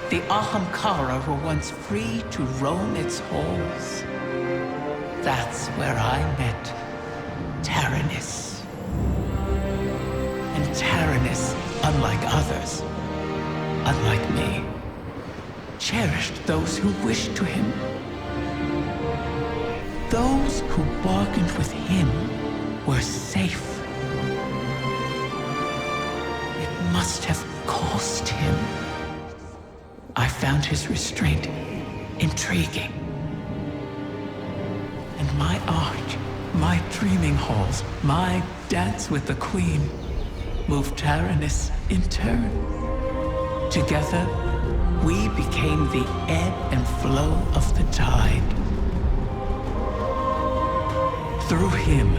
The Ahamkara were once free to roam its halls. That's where I met Taranis. And Taranis, unlike others, unlike me, cherished those who wished to him. Those who bargained with him were safe. It must have cost him. I found his restraint intriguing. And my art, my dreaming halls, my dance with the Queen moved Taranis in turn. Together, we became the ebb and flow of the tide. Through him,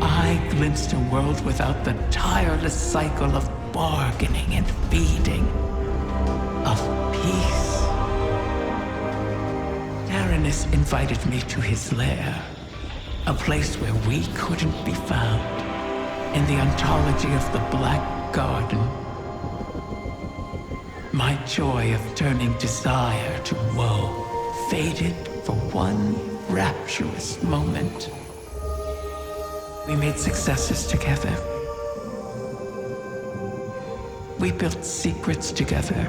I glimpsed a world without the tireless cycle of bargaining and feeding, of peace. Taranis invited me to his lair, a place where we couldn't be found, in the ontology of the Black Garden. My joy of turning desire to woe faded for one rapturous moment. We made successes together. We built secrets together.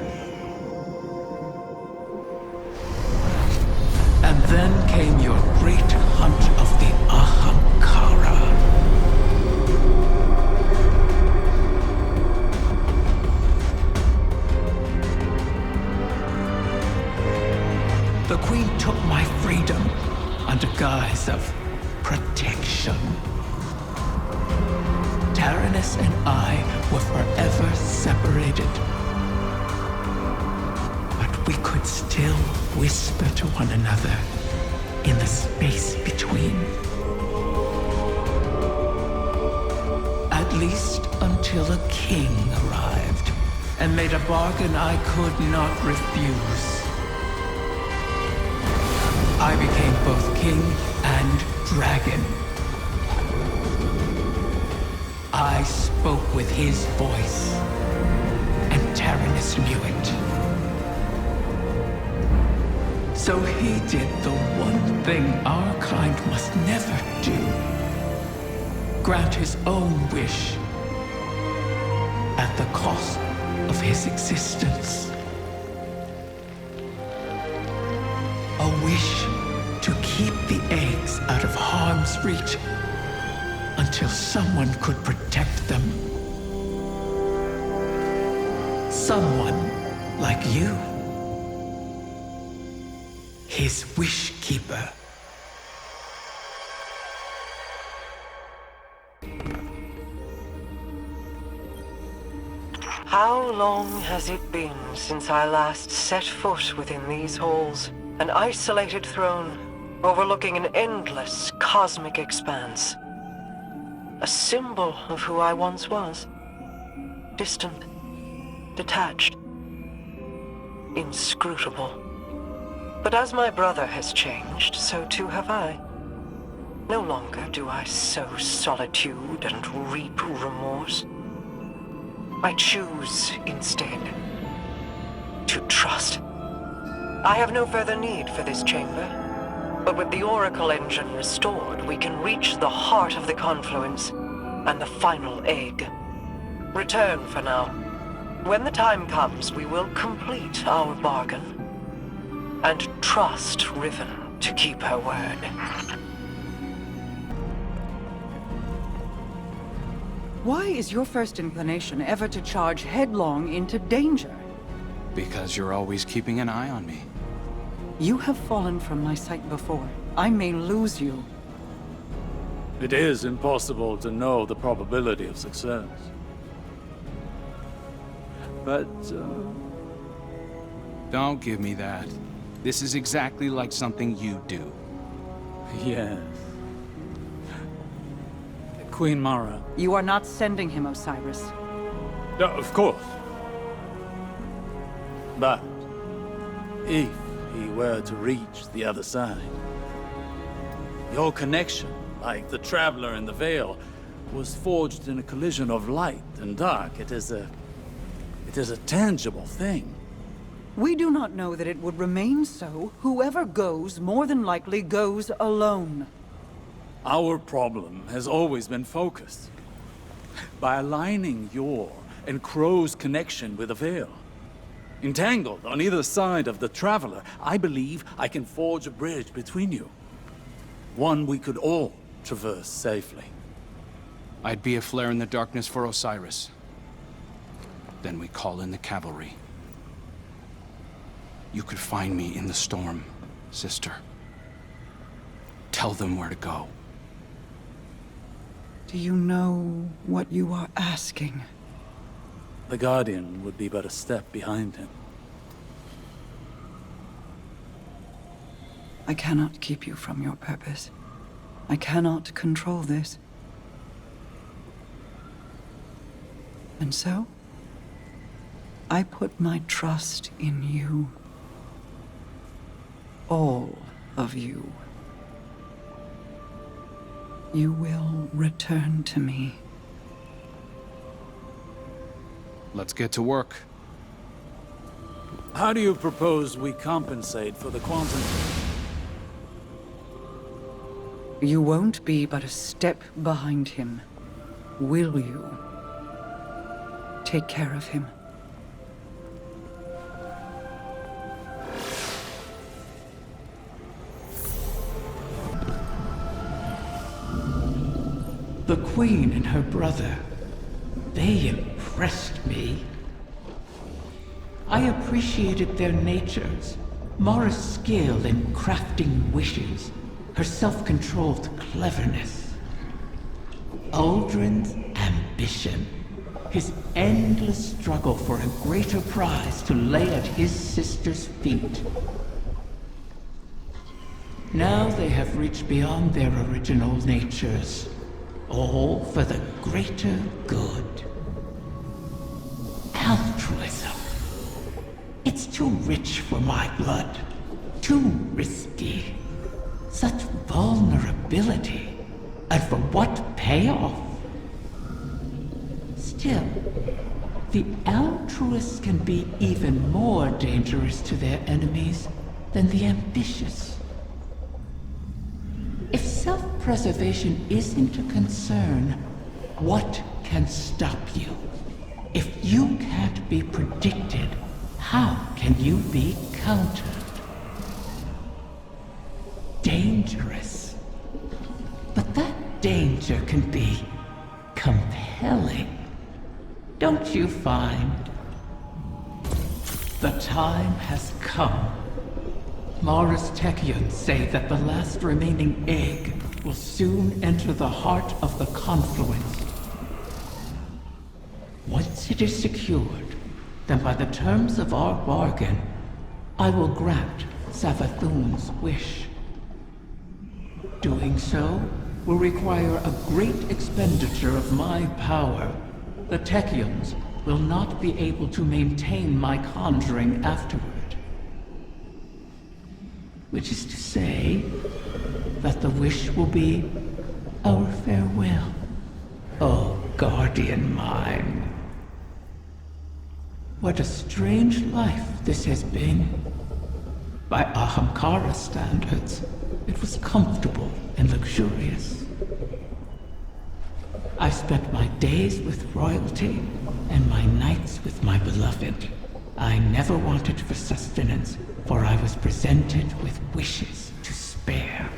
And then came your great hunt of the Ahamkara. The Queen took my freedom under guise of protection. Taranis and I were forever separated. But we could still whisper to one another in the space between. At least until a king arrived and made a bargain I could not refuse. I became both king and dragon. I spoke with his voice, and Taranis knew it. So he did the one thing our kind must never do. Grant his own wish at the cost of his existence. A wish to keep the eggs out of harm's reach until someone could protect them. Someone like you. His wish keeper. How long has it been since I last set foot within these halls? An isolated throne overlooking an endless cosmic expanse. A symbol of who I once was. Distant, detached, inscrutable. But as my brother has changed, so too have I. No longer do I sow solitude and reap remorse. I choose, instead, to trust. I have no further need for this chamber, but with the Oracle engine restored, we can reach the heart of the Confluence and the final egg. Return for now. When the time comes, we will complete our bargain and trust Riven to keep her word. Why is your first inclination ever to charge headlong into danger? Because you're always keeping an eye on me. You have fallen from my sight before. I may lose you. It is impossible to know the probability of success. But, Don't give me that. This is exactly like something you do. yes. Queen Mara. You are not sending him, Osiris. Of course. But, if he were to reach the other side, your connection, like the Traveler in the Veil, was forged in a collision of light and dark. It is a tangible thing. We do not know that it would remain so. Whoever goes, more than likely goes alone. Our problem has always been focused. By aligning your and Crow's connection with the Veil. Entangled on either side of the Traveler, I believe I can forge a bridge between you. One we could all traverse safely. I'd be a flare in the darkness for Osiris. Then we call in the cavalry. You could find me in the storm, sister. Tell them where to go. Do you know what you are asking? The Guardian would be but a step behind him. I cannot keep you from your purpose. I cannot control this. And so, I put my trust in you. All of you. You will return to me. Let's get to work. How do you propose we compensate for the quantum? You won't be but a step behind him, will you? Take care of him. The Queen and her brother, they impressed me. I appreciated their natures, Mara's skill in crafting wishes, her self-controlled cleverness. Uldren's ambition, his endless struggle for a greater prize to lay at his sister's feet. Now they have reached beyond their original natures, all for the greater good. Altruism. It's too rich for my blood. Too risky. Such vulnerability. And for what payoff? Still, the altruists can be even more dangerous to their enemies than the ambitious. If self-preservation isn't a concern, what can stop you? If you can't be predicted, how can you be countered? Dangerous. But that danger can be compelling. Don't you find? The time has come. Mara's Techeuns say that the last remaining egg will soon enter the heart of the Confluence. Once it is secured, then by the terms of our bargain, I will grant Savathun's wish. Doing so will require a great expenditure of my power. The Techeuns will not be able to maintain my conjuring afterward. Which is to say, that the wish will be our farewell. Oh, guardian mine. What a strange life this has been. By Ahamkara standards, it was comfortable and luxurious. I spent my days with royalty and my nights with my beloved. I never wanted for sustenance, for I was presented with wishes to spare.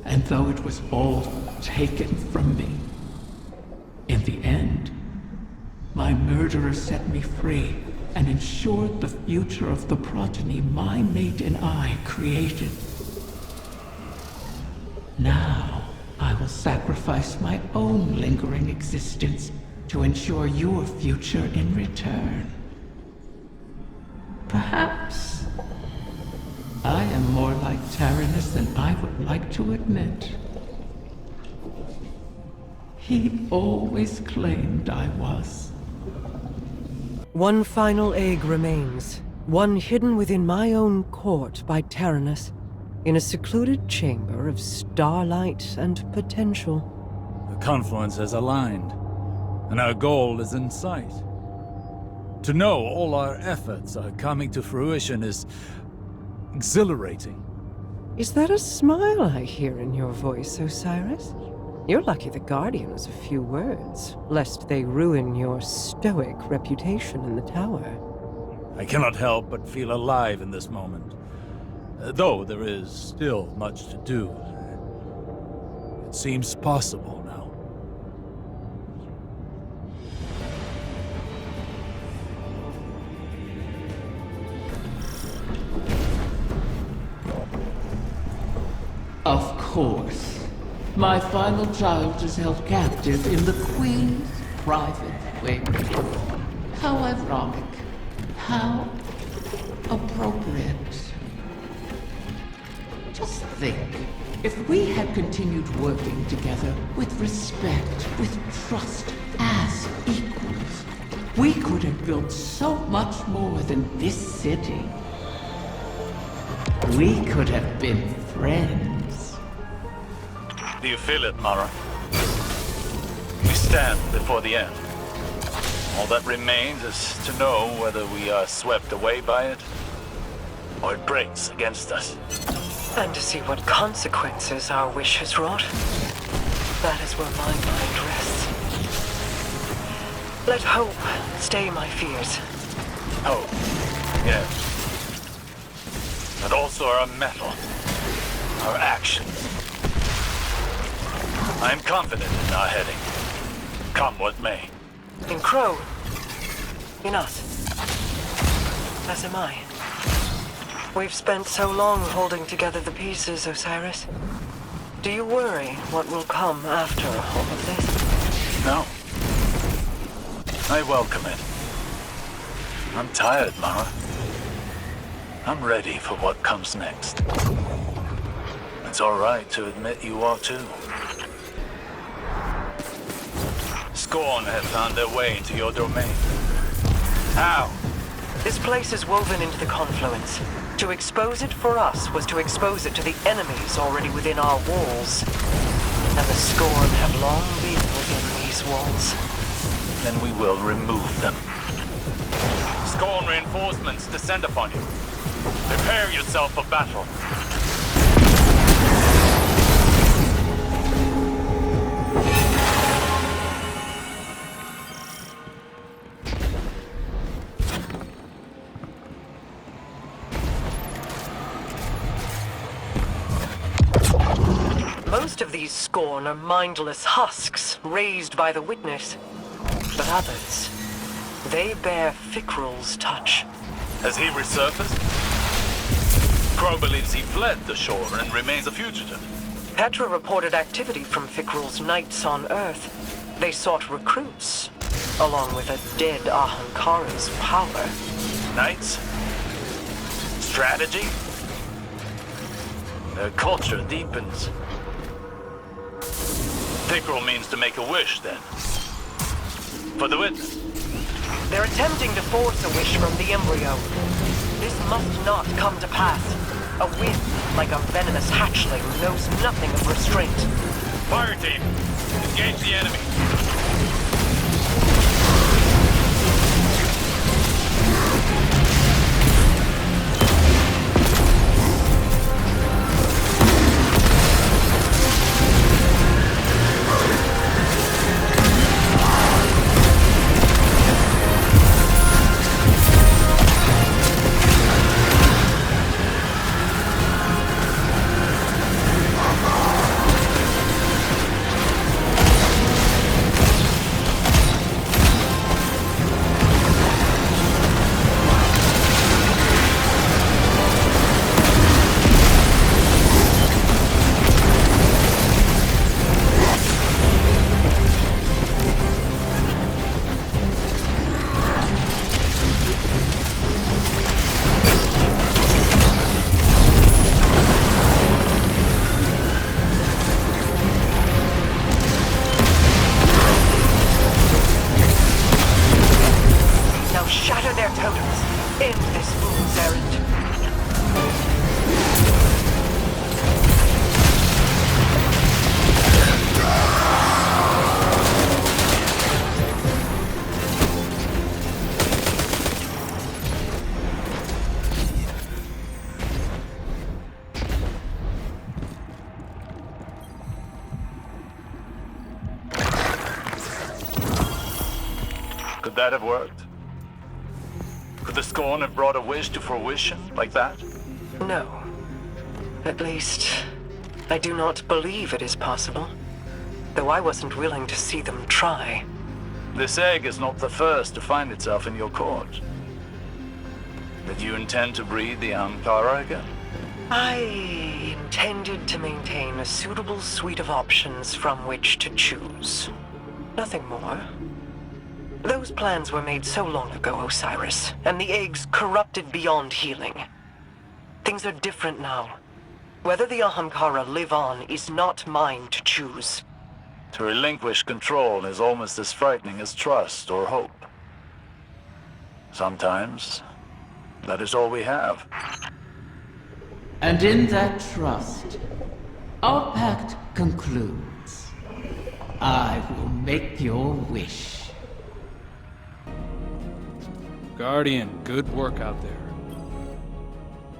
And though it was all taken from me, in the end, my murderer set me free and ensured the future of the progeny my mate and I created. Now, I will sacrifice my own lingering existence to ensure your future in return. Perhaps I am more like Taranis than I would like to admit. He always claimed I was. One final egg remains. One hidden within my own court by Taranis, in a secluded chamber of starlight and potential. The Confluence has aligned, and our goal is in sight. To know all our efforts are coming to fruition is exhilarating. Is that a smile I hear in your voice, Osiris? You're lucky the Guardian has a few words, lest they ruin your stoic reputation in the tower. I cannot help but feel alive in this moment. Though there is still much to do. It seems possible now. Of course. My final child is held captive in the Queen's private wing. How ironic. How appropriate. Just think, if we had continued working together with respect, with trust, as equals, we could have built so much more than this city. We could have been friends. Do you feel it, Mara? We stand before the end. All that remains is to know whether we are swept away by it, or it breaks against us. And to see what consequences our wish has wrought. That is where my mind rests. Let hope stay my fears. Hope, yes. But also our mettle, our actions. I am confident in our heading, come what may. In Crow. In us. As am I. We've spent so long holding together the pieces, Osiris. Do you worry what will come after all of this? No. I welcome it. I'm tired, Mara. I'm ready for what comes next. It's all right to admit you are too. Scorn have found their way into your domain. How? This place is woven into the Confluence. To expose it for us was to expose it to the enemies already within our walls. And the Scorn have long been within these walls. Then we will remove them. Scorn reinforcements descend upon you. Prepare yourself for battle. Most of these Scorn are mindless husks raised by the Witness. But others, they bear Fickrul's touch. Has he resurfaced? Crow believes he fled the shore and remains a fugitive. Petra reported activity from Fickrul's knights on Earth. They sought recruits, along with a dead Ahankara's power. Knights? Strategy? Their culture deepens. Fickrul means to make a wish, then. For the Witness. They're attempting to force a wish from the embryo. This must not come to pass. A wind, like a venomous hatchling, knows nothing of restraint. Fire team, engage the enemy. Could that have worked? Could the scorn have brought a wish to fruition like that? No. At least, I do not believe it is possible. Though I wasn't willing to see them try. This egg is not the first to find itself in your court. Did you intend to breed the Ahamkara again? I intended to maintain a suitable suite of options from which to choose. Nothing more. Those plans were made so long ago, Osiris, and the eggs corrupted beyond healing. Things are different now. Whether the Ahamkara live on is not mine to choose. To relinquish control is almost as frightening as trust or hope. Sometimes, that is all we have. And in that trust, our pact concludes. I will make your wish. Guardian, good work out there.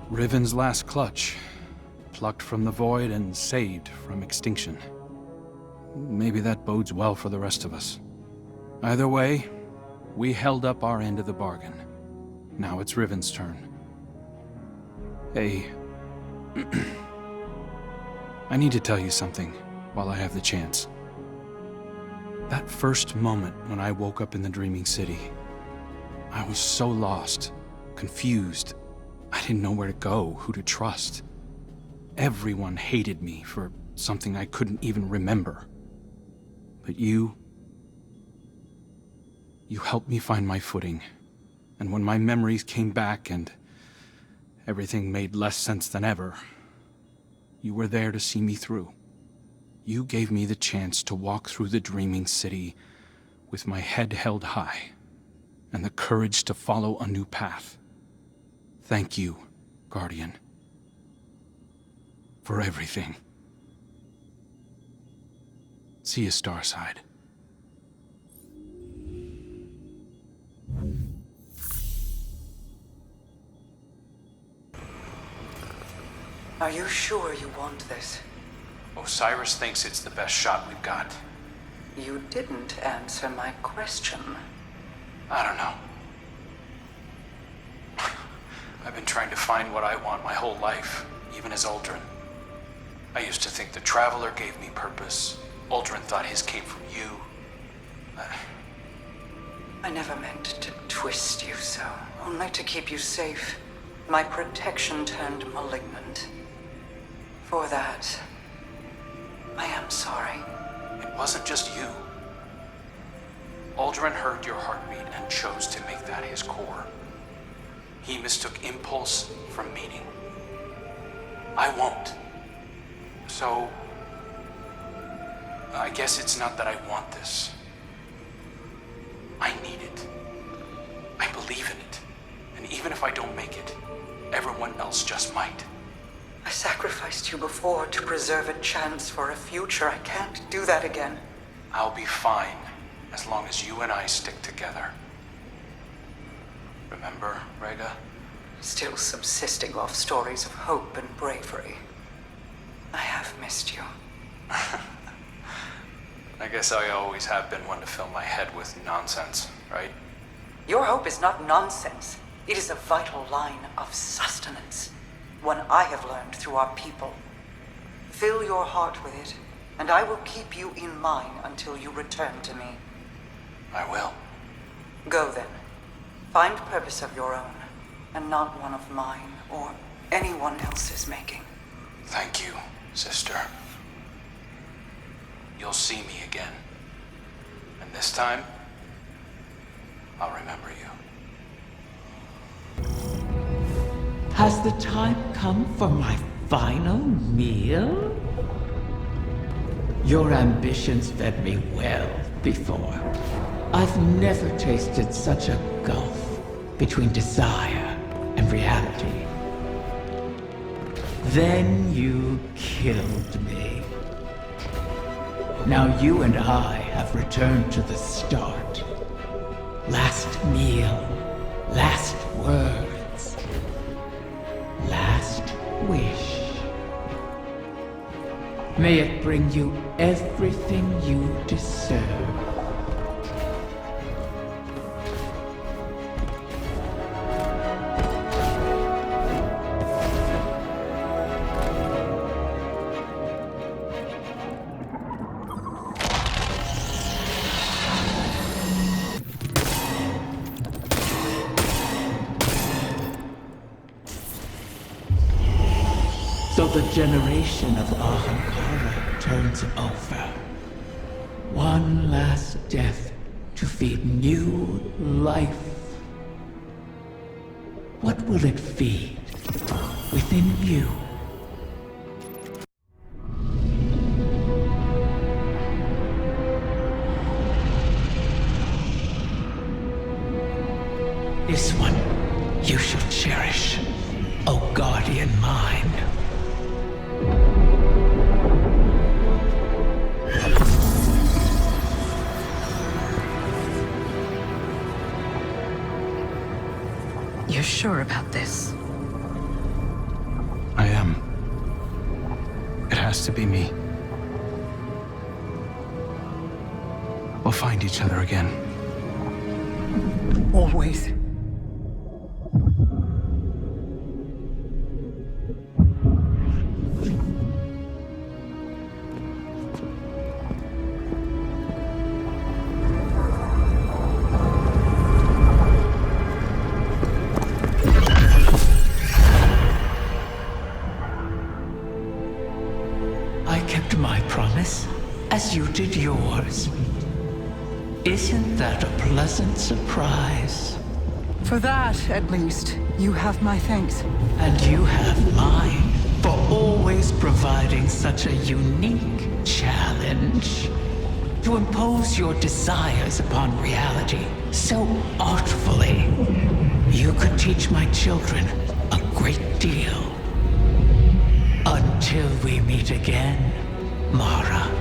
Riven's last clutch. Plucked from the void and saved from extinction. Maybe that bodes well for the rest of us. Either way, we held up our end of the bargain. Now it's Riven's turn. Hey, I need to tell you something while I have the chance. That first moment when I woke up in the Dreaming City, I was so lost, confused. I didn't know where to go, who to trust. Everyone hated me for something I couldn't even remember. But you helped me find my footing. And when my memories came back and everything made less sense than ever, you were there to see me through. You gave me the chance to walk through the Dreaming City with my head held high and the courage to follow a new path. Thank you, Guardian, for everything. See you, Starside. Are you sure you want this? Osiris thinks it's the best shot we've got. You didn't answer my question. I don't know. I've been trying to find what I want my whole life, even as Uldren. I used to think the Traveler gave me purpose. Uldren thought his came from you. I never meant to twist you so, only to keep you safe. My protection turned malignant. For that, I am sorry. It wasn't just you. Uldren heard your heartbeat and chose to make that his core. He mistook impulse from meaning. I won't. So, I guess it's not that I want this. I need it. I believe in it. And even if I don't make it, everyone else just might. I sacrificed you before to preserve a chance for a future. I can't do that again. I'll be fine, as long as you and I stick together. Remember, Rega? Still subsisting off stories of hope and bravery. I have missed you. I guess I always have been one to fill my head with nonsense, right? Your hope is not nonsense. It is a vital line of sustenance. One I have learned through our people. Fill your heart with it, and I will keep you in mine until you return to me. I will. Go then. Find purpose of your own, and not one of mine or anyone else's making. Thank you, sister. You'll see me again. And this time, I'll remember you. Has the time come for my final meal? Your ambitions fed me well before. I've never tasted such a gulf between desire and reality. Then you killed me. Now you and I have returned to the start. Last meal, last words, last wish. May it bring you everything you deserve. So the generation of Ahamkara turns over. One last death to feed new life. What will it feed within you? This one you shall cherish, O guardian mine. You're sure about this? I am. It has to be me. We'll find each other again. Always. I kept my promise, as you did yours. Isn't that a pleasant surprise? For that, at least, you have my thanks. And you have mine for always providing such a unique challenge. To impose your desires upon reality so artfully. You could teach my children a great deal. Until we meet again, Mara.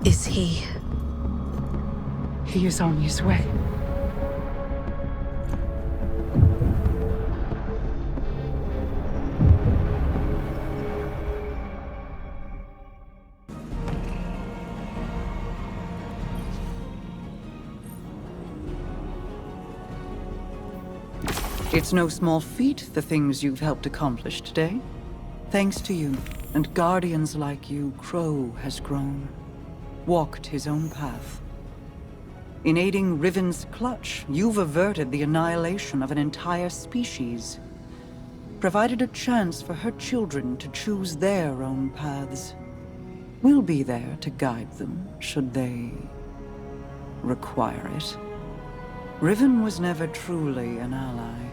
Is he? He is on his way. It's no small feat, the things you've helped accomplish today. Thanks to you, and guardians like you, Crow has grown. Walked his own path. In aiding Riven's clutch, you've averted the annihilation of an entire species. Provided a chance for her children to choose their own paths. We'll be there to guide them, should they require it. Riven was never truly an ally,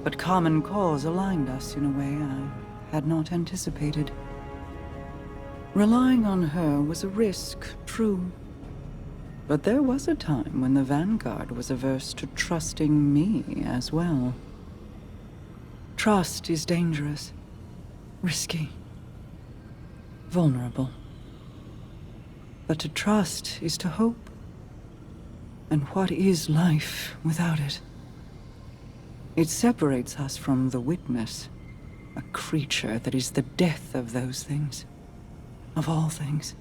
but common cause aligned us in a way I had not anticipated. Relying on her was a risk, true. But there was a time when the Vanguard was averse to trusting me as well. Trust is dangerous, risky, vulnerable. But to trust is to hope. And what is life without it? It separates us from the Witness, a creature that is the death of those things. Of all things.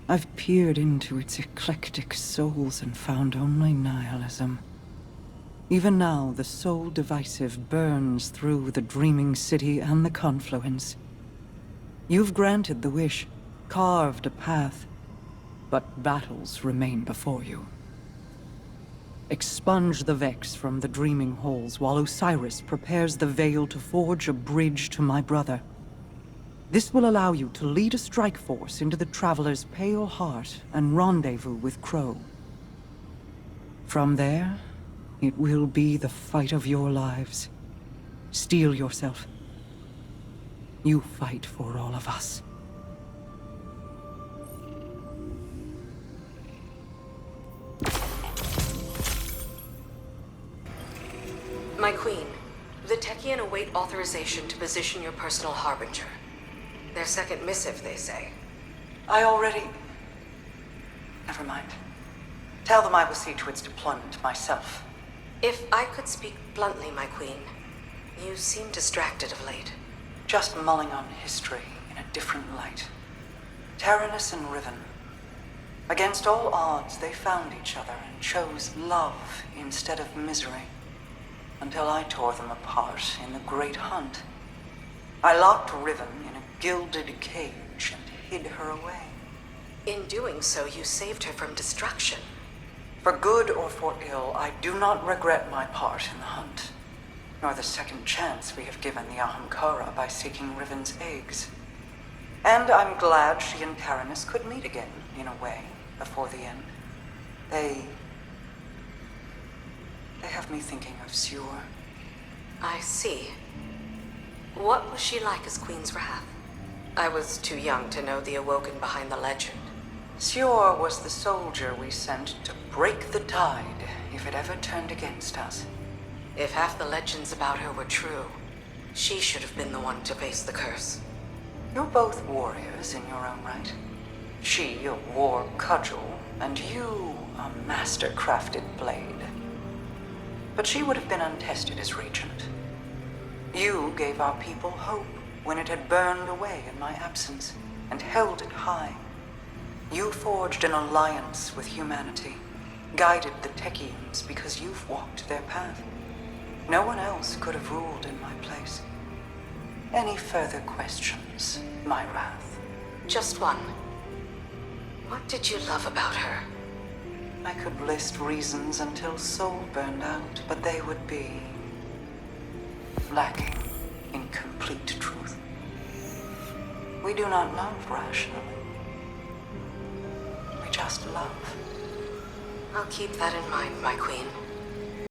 I've peered into its eclectic souls and found only nihilism. Even now, the soul divisive burns through the dreaming city and the Confluence. You've granted the wish, carved a path, but battles remain before you. Expunge the Vex from the dreaming halls while Osiris prepares the veil to forge a bridge to my brother. This will allow you to lead a strike force into the Traveler's pale heart and rendezvous with Crow. From there, it will be the fight of your lives. Steel yourself. You fight for all of us. My queen, the Techian await authorization to position your personal harbinger. Their second missive, they say. I already... Never mind. Tell them I will see to its deployment myself. If I could speak bluntly, my queen, you seem distracted of late. Just mulling on history in a different light. Taranis and Riven. Against all odds, they found each other and chose love instead of misery. Until I tore them apart in the Great Hunt. I locked Riven in a gilded cage and hid her away. In doing so, you saved her from destruction. For good or for ill, I do not regret my part in the hunt, nor the second chance we have given the Ahamkara by seeking Riven's eggs. And I'm glad she and Taranis could meet again, in a way, before the end. They have me thinking of Sior. I see. What was she like as Queen's Wrath? I was too young to know the Awoken behind the legend. Sior was the soldier we sent to break the tide if it ever turned against us. If half the legends about her were true, she should have been the one to face the curse. You're both warriors in your own right. She a war cudgel, and you a master-crafted blade. But she would have been untested as regent. You gave our people hope when it had burned away in my absence, and held it high. You forged an alliance with humanity, guided the Techians because you've walked their path. No one else could have ruled in my place. Any further questions, my wrath? Just one. What did you love about her? I could list reasons until soul burned out, but they would be lacking in complete truth. We do not love rationally. We just love. I'll keep that in mind, my queen.